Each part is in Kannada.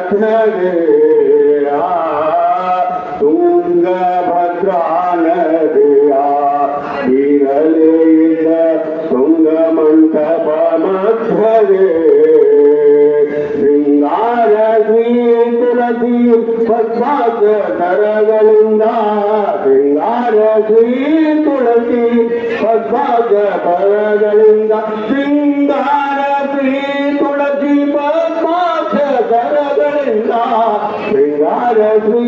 ಮಧ್ಯದೇಯ ತುಂಗಭದ್ರಾ ನದಿಯ ತೀರಲಿದ್ದ ತುಂಗ ಮಂಟಪ ಮಧ್ಯದೇ ಶೃಂಗಾರ ಶ್ರೀ ತುಳಸಿ ಪದ್ಮಾಸ ಕರಗಳಿಂದ ಶೃಂಗಾರ ಶ್ರೀ ತುಳಸಿ ಪದ್ಮಾಸ ಕರಗಳಿಂದ ಶೃಂಗಾರ ಶ್ರೀ ತುಳಸಿ ಪದ್ಮಾಸ ಕರಗಳಿಂದ ಶೃಂಗಾರ ಶ್ರೀ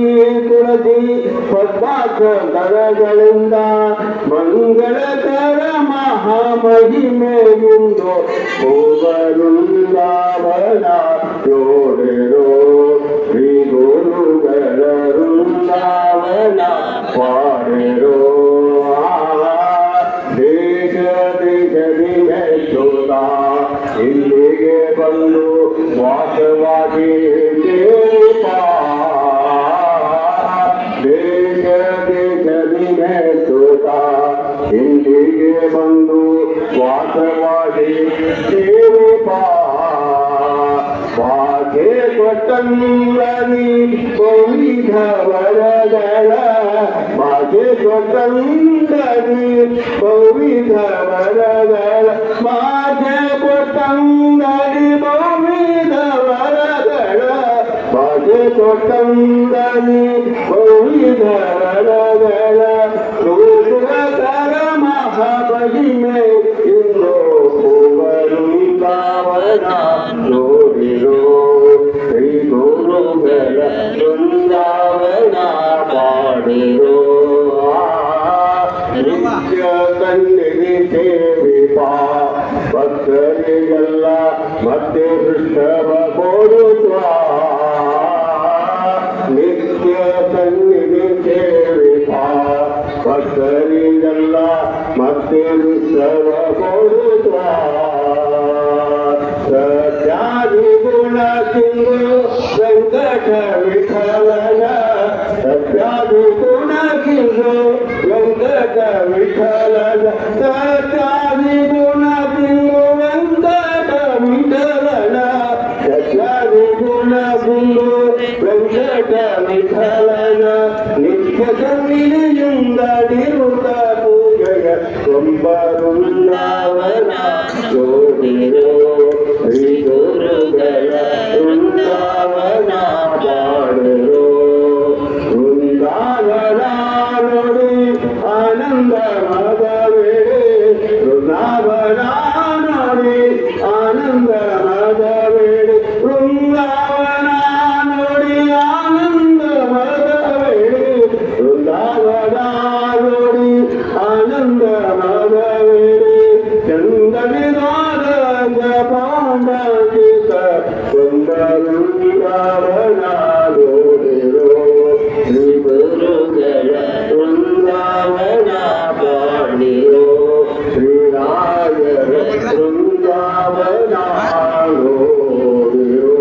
ತುಳಸಿ ಪದ್ಮಾಸ ಕರಗಳಿಂದ ಮಂಗಳಕರ ಮಹಾಮಹಿಮೆಯುಂದು ವೃಂದಾವನ ನೋಡಿರೋ ಶ್ರೀ ಗುರುಗಳ ವೃಂದಾವನ ಪಾಡಿರೋ ದೇಶ ದೇಶದಿ ಮೆಚ್ಚುತ್ತ ಇಲ್ಲಿಗೆ ಬಂದು ವಾಸವಾಗಿ ದೇಶ ದೇಶದಿ ಮೆಚ್ಚುತ್ತ ಇಲ್ಲಿಗೆ ಬಂದು ವಾಸವಾಗಿ ಭಾಗ್ಯ ಕೊಟ್ಟಂಗನಿ ಬಹುವಿಧ ವರಗಳ ಭಾಗ್ಯ ಕೊಟ್ಟಂಗನಿ ಬಹುವಿಧ ವರಗಳ ಭಾಗ್ಯ ಕೊಟ್ಟಂಗನಿ ಬಹುವಿಧ ವರಗಳ ಭಾಗ್ಯ ಕೊಟ್ಟಂಗನಿ ಬಹುವಿಧ ವರಗಳ ರುದ್ರಕರ ಮಹಾಮಹಿಮೆ ಇಂದು ವೃಂದಾವನ ನೋಡಿರೋ ಶ್ರೀ ಗುರುಗಳ ವೃಂದಾವನ ಮಾಡಿರೋ ನಿತ್ಯ ಕಣ್ಣಿಗೆ ಸೇವಿಪ ಭಕ್ತರಿಗೆಲ್ಲ ಮತ್ತೆ ವೃಷಭ ಕೊಡುವ ನಿತ್ಯ ಕಣ್ಣಿಗೆ ಸೇವಿಪ ಭಕ್ತರಿಗೆಲ್ಲ ಮತ್ತೆ ವೃಷಭ ಕೊಡುವ ಸತ್ಯಾದಿ ಗುಣ ಸಿಂಧು ವೆಂಕಟ ವಿಠಲನ ಸತ್ಯಾದಿ ಗುಣ ಸಿಂಧು ವೆಂಕಟ ವಿಠಲನ ಸತ್ಯಾದಿ ಗುಣ ಸಿಂಧು ವೆಂಕಟ ವಿಠಲನ ಸತ್ಯಾದಿ ಗುಣ ಸಿಂಧು ವೆಂಕಟ ವಿಠಲನ ನಿತ್ಯ ಸನ್ನಿಧಿಯುಂದಡಿರುತ್ತ ಪೂಜೆಯ ಕೊಂಬರುಂದಾವನ ನೋಡಿರೋ ಶ್ರೀ ಗುರುಗಳ ವೃಂದಾವನ ಮಾಡಿರೋ ವೃಂದಾವನ ನೋಡಿ ಆನಂದ ಮಗವೇಳೆ ವೃಂದಾವನ ನೋಡಿ ಆನಂದ ಮಗವೇಳೆ ವೃಂದಾವನ ನೋಡಿ ಆನಂದ ಮಗವೇಳೆ ವೃಂದಾವನ ನೋಡಿ ಆನಂದ ಮಗವೇಳೆ ಚಂದನಿದಾದ ಪಾಂಡವಿತ ವೃಂದಾವನ ನೋಡಿರೋ ಶ್ರೀ ಗುರುಗಳ ವೃಂದಾವನ ಮಾಡಿರೋ ಶ್ರೀರಾಯರ ವೃಂದಾವನ ನೋಡಿರೋ